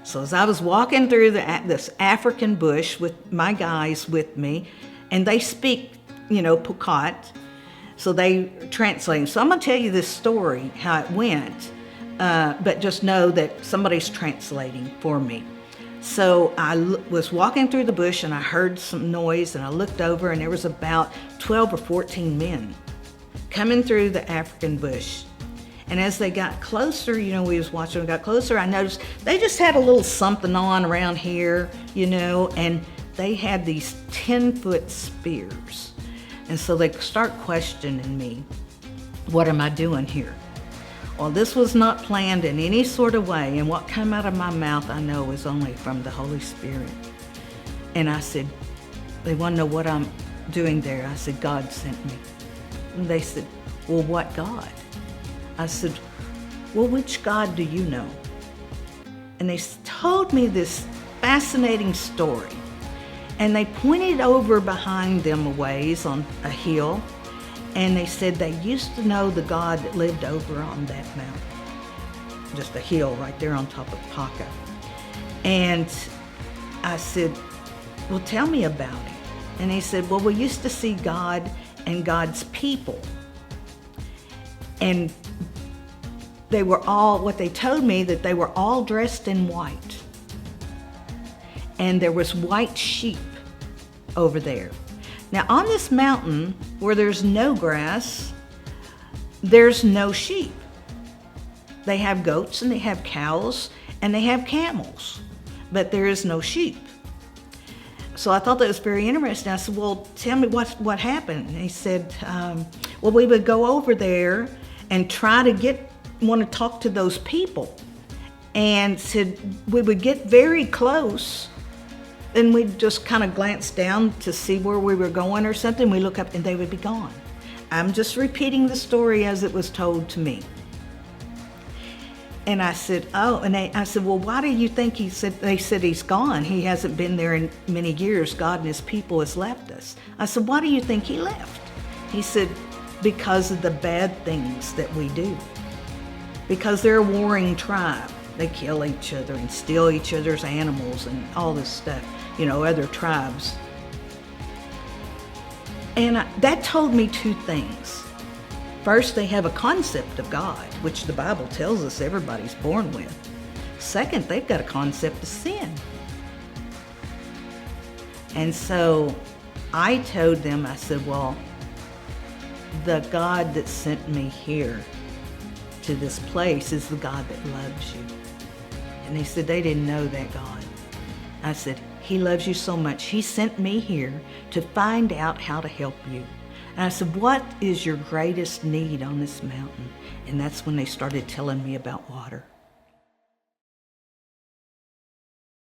So as I was walking through this African bush with my guys with me, and they speak, Pokot, so they translate. So I'm going to tell you this story, how it went, but just know that somebody's translating for me. So I was walking through the bush and I heard some noise, and I looked over, and there was about 12 or 14 men coming through the African bush. And as they got closer, we was watching, got closer, I noticed they just had a little something on around here, and they had these 10-foot spears. And so they start questioning me, what am I doing here? Well, this was not planned in any sort of way, and what came out of my mouth I know was only from the Holy Spirit. And I said, they want to know what I'm doing there. I said, God sent me. And they said, well, what God? I said, well, which God do you know? And they told me this fascinating story. And they pointed over behind them a ways on a hill, and they said they used to know the God that lived over on that mountain. Just a hill right there on top of Pokot. And I said, well, tell me about it. And they said, well, we used to see God and God's people. And they were all, what they told me, that they were all dressed in white. And there was white sheep over there. Now on this mountain where there's no grass, there's no sheep. They have goats and they have cows and they have camels, but there is no sheep. So I thought that was very interesting. I said, well, tell me what happened. And he said, well, we would go over there and try to want to talk to those people. And said we would get very close, and we'd just kind of glance down to see where we were going or something. We look up and they would be gone. I'm just repeating the story as it was told to me. And I said, oh, and I said, well, why do you think they said he's gone? He hasn't been there in many years. God and his people has left us. I said, why do you think he left? He said, because of the bad things that we do. Because they're a warring tribe. They kill each other and steal each other's animals and all this stuff, other tribes. And that told me two things. First, they have a concept of God, which the Bible tells us everybody's born with. Second, they've got a concept of sin. And so I told them, I said, well, the God that sent me here to this place is the God that loves you. And they said they didn't know that God. I said, he loves you so much. He sent me here to find out how to help you. And I said, what is your greatest need on this mountain? And that's when they started telling me about water.